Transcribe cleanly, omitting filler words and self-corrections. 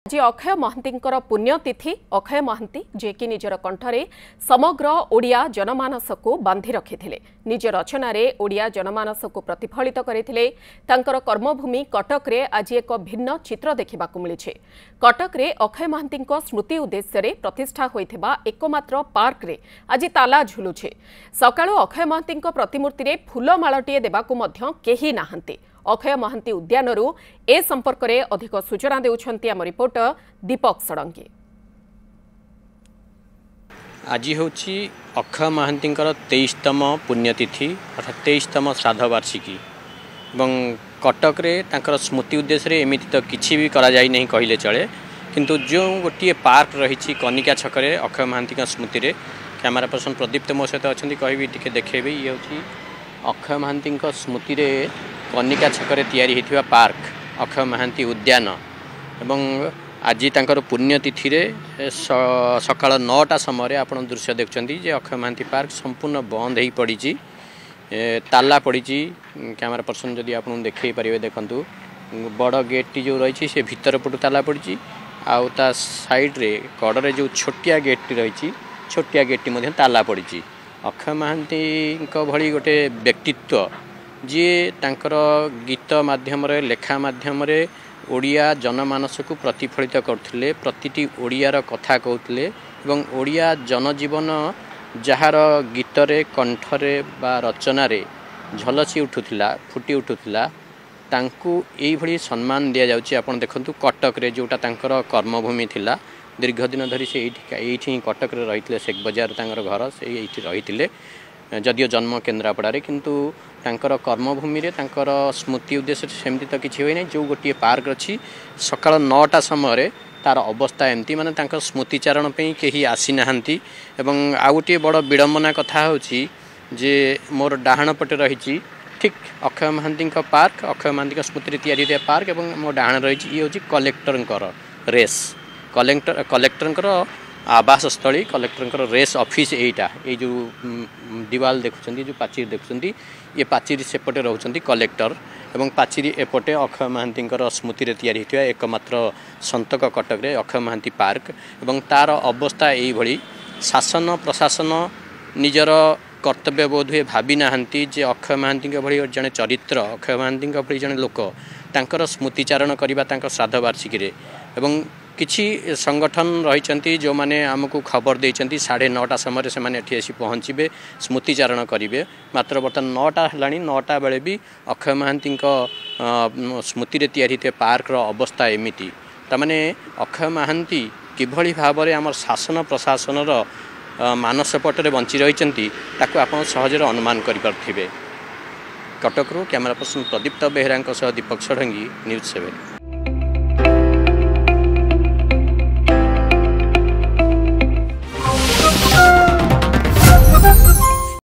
आज अक्षय महांतींकर पुण्यतिथि। अक्षय महांती जे कि निजर कंठरे समग्र ओडिया जनमानस को बांधि रखिथिले। निज रचना रे ओडिया जनमानस को प्रतिफलित करथिले। तांकर कर्मभूमि कटक रे आज एक भिन्न चित्र देखिबाकू मिलिछे। कटक रे अक्षय महांतींको स्मृति उद्देश्य रे प्रतिष्ठा होइथिबा एकमात्र पार्क रे आज ताला झुलुछे। सकाळु अक्षय महांतींको प्रतिमूर्ति रे फूलमाळटिए देबाकू मध्य केही नाहंती। अक्षय महांती उद्यानरू ए संपर्क में अधिक सूचना देउछंती आम रिपोर्टर दीपक षडंगी। आज हूँ अक्षय महांती 23तम पुण्यतिथि अर्थात 23तम श्राद्ध वार्षिकी एवं कटक रे तांकर स्मृति उद्देश्य एमती तो किसी भी करा जाई नहीं कहले चले, किंतु जो गोटे पार्क रही कनिका छकरे अक्षय महांती स्मृति रे कैमरा पर्सन प्रदीप्त मो सहित अच्छा कहबी टिके देखेबी। ये हूँ अक्षय महांती स्मृति रे कनिका छकरे तैयारी होइथिबा पार्क अक्षय महांती उद्यान एवं आज तांकर पुण्यतिथि रे सकाळ 9टा समय आपण दृश्य देखुछंती जे अक्षय महांती पार्क संपूर्ण बंद हो पड़ी, ताला पड़ी। कैमरा पर्सन जदि आपन देखै परिबे देखंतु बड़ गेट जो रही से भीतर पटु ताला पड़ी, आउ ता साइड रे कड़े जो छोटिया गेट रही छोटिया गेट मध्ये ताला पड़ी। अक्षय महांती भली गोटे व्यक्तित्व जी तांकर गीत माध्यम लेखा माध्यम ओडिया जनमानस को प्रतिफलित करथिले, प्रतिटी ओडियार कथा कहथिले एवं ओडिया जनजीवन जार गीतरे कंठरे बा रचनारे झलसी उठुथिला फुटी उठुथिला तांकु एई भली सम्मान दिया जाउची। आपण देखंतु कटक रे जोटा तांकर कर्मभूमि थिला, दीर्घ दिन धरी से एठी कटक रे रहिथिले, शेख बजार तांकर घर से एठी रहिथिले, जदियो जन्म केन्द्रापड़े, किंतु तांकर कर्मभूमि रे तांकर स्मृति उद्देश्य सेमती तो किसी होई नै। जो गोटे पार्क अच्छी सकाळ 9टा समय तार अवस्था एमती माने तांकर स्मृतिचारण पे केही आसी नाहंती। एवं आ गोटे बड़ विडंबना कथा होची जे मोर डाहाण पटे रही ठीक अक्षय महांती पार्क, अक्षय महांती स्मृति तैयारी पार्क एवं मो डाहाण रही ये हूँ कलेक्टर रेस कलेक्टर आवास स्थली कलेक्टर रेस ऑफिस एटा ये जो दीवाल देखुं जो पाचेरी देखुं ये पाचेरी सेपटे रोचंती कलेक्टर एवं पाचेरी एपटे अक्षय महांती स्मृति तैयारी होता एकमात्र संतक कटक रे अक्षय महांती पार्क एवं तार अवस्था यही शासन प्रशासन निजर कर्तव्य बोध हुए भावी नाहंती जे अक्षय महांती भली जड़े चरित्र अक्षय महांती भली जड़े लोक तांकर स्मृतिचारण करवा श्राद्ध वार्षिकी एवं किछि संगठन रही जो माने आमको खबर देइचंती 9:30 समय से माने एठी पहुँचे स्मृतिचारण करेंगे। मात्र बर्तमान 9टा है 9टा बेले भी अक्षय महांती स्मृति तैयारी पार्क अवस्था एमती तमाने अक्षय महांती किभली भाव में आम शासन प्रशासन मानस पटरे बंची रही आप सहजरे अनुमान करें। कटकरू कैमरा पर्सन प्रदीप्त बेहरा सह दीपक षडंगी, न्यूज 7।